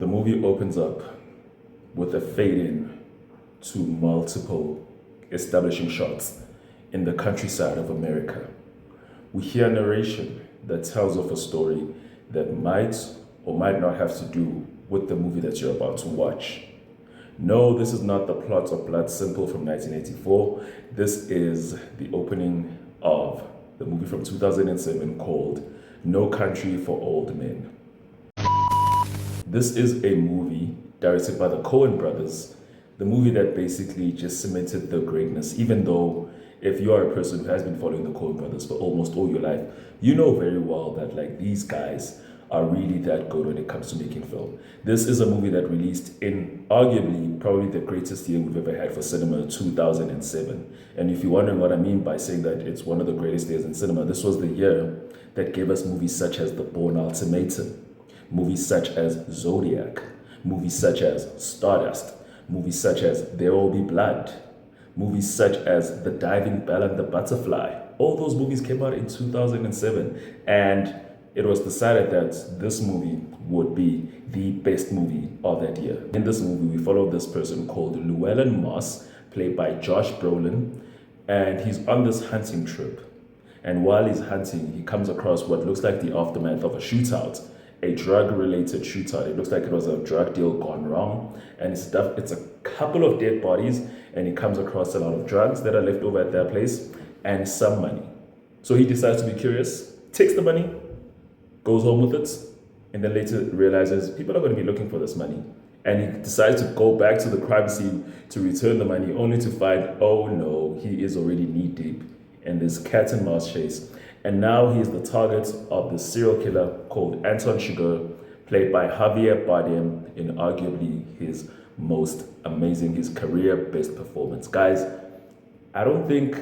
The movie opens up with a fade in to multiple establishing shots in the countryside of America. We hear a narration that tells of a story that might or might not have to do with the movie that you're about to watch. No, this is not the plot of Blood Simple from 1984. This is the opening of the movie from 2007 called No Country for Old Men. This is a movie directed by the Coen brothers, the movie that basically just cemented their greatness, even though if you are a person who has been following the Coen brothers for almost all your life, you know very well that these guys are really that good when it comes to making film. This is a movie that released in arguably probably the greatest year we've ever had for cinema, 2007. And if you're wondering what I mean by saying that it's one of the greatest years in cinema, this was the year that gave us movies such as The Bourne Ultimatum, movies such as Zodiac, movies such as Stardust, movies such as There Will Be Blood, movies such as The Diving Bell and the Butterfly. All those movies came out in 2007, and it was decided that this movie would be the best movie of that year. In this movie, we follow this person called Llewellyn Moss, played by Josh Brolin, and he's on this hunting trip. And while he's hunting, he comes across what looks like the aftermath of a shootout, a drug-related shootout. It looks like it was a drug deal gone wrong, and it's a couple of dead bodies, and he comes across a lot of drugs that are left over at their place and some money. So he decides to be curious, takes the money, goes home with it, and then later realizes people are going to be looking for this money. And he decides to go back to the crime scene to return the money, only to find, oh no, he is already knee-deep in this cat and mouse chase. And now he is the target of the serial killer called Anton Chigurh, played by Javier Bardem in arguably his most amazing, his career best performance. Guys, I don't think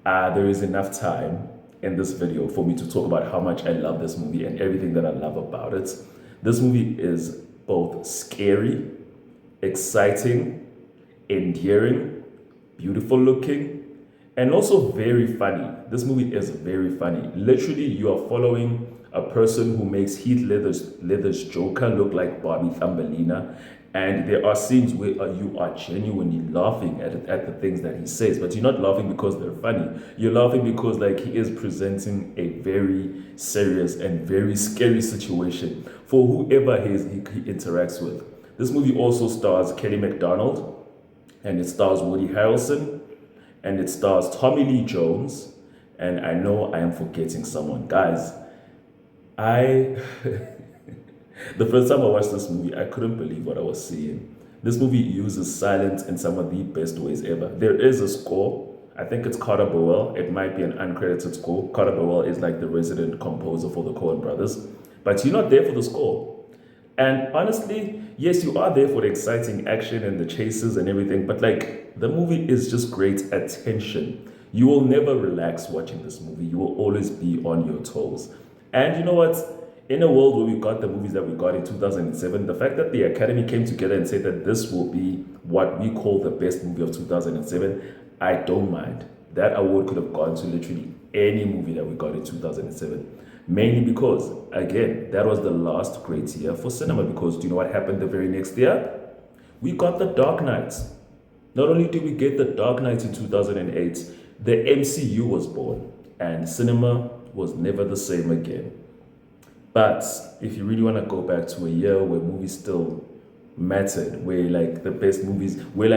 there is enough time in this video for me to talk about how much I love this movie and everything that I love about it. This movie is both scary, exciting, endearing, beautiful looking, and also very funny. This movie is very funny. Literally, you are following a person who makes Heath Ledger's Joker look like Bobby Thumbelina. And there are scenes where you are genuinely laughing at the things that he says, but you're not laughing because they're funny. You're laughing because he is presenting a very serious and very scary situation for whoever he interacts with. This movie also stars Kelly MacDonald, and it stars Woody Harrelson, and it stars Tommy Lee Jones, and I know I am forgetting someone. Guys, the first time I watched this movie, I couldn't believe what I was seeing. This movie uses silence in some of the best ways ever. There is a score. I think it's Carter Burwell. It might be an uncredited score. Carter Burwell is the resident composer for the Coen brothers. But you're not there for the score. And honestly, yes, you are there for the exciting action and the chases and everything. But the movie is just great attention. You will never relax watching this movie. You will always be on your toes. And you know what? In a world where we got the movies that we got in 2007, the fact that the Academy came together and said that this will be what we call the best movie of 2007, I don't mind. That award could have gone to literally any movie that we got in 2007. Mainly because, again, that was the last great year for cinema. Because do you know what happened the very next year? We got The Dark Knight. Not only did we get The Dark Knight in 2008, the MCU was born. And cinema was never the same again. But if you really want to go back to a year where movies still mattered, where the best movies, where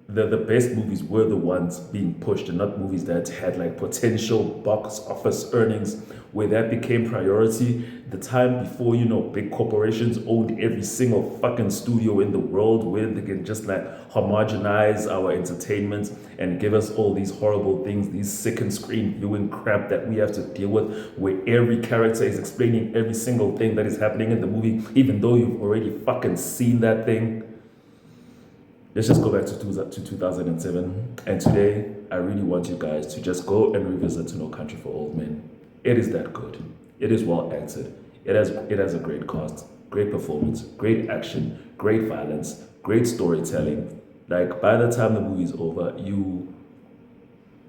the best movies were the ones being pushed and not movies that had potential box office earnings, where that became priority, the time before, big corporations owned every single fucking studio in the world, where they can just homogenize our entertainment and give us all these horrible things, these second screen viewing crap that we have to deal with, where every character is explaining every single thing that is happening in the movie, even though you've already fucking seen that thing. Let's just go back to 2007. And today, I really want you guys to just go and revisit No Country for Old Men. It is that good. It is well acted. It has a great cast, great performance, great action, great violence, great storytelling. By the time the movie is over,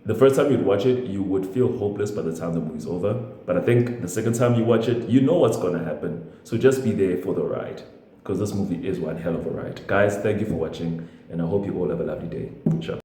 the first time you'd watch it, you would feel hopeless by the time the movie's over. But I think the second time you watch it, you know what's going to happen. So just be there for the ride, because this movie is one hell of a ride. Guys, thank you for watching, and I hope you all have a lovely day. Ciao.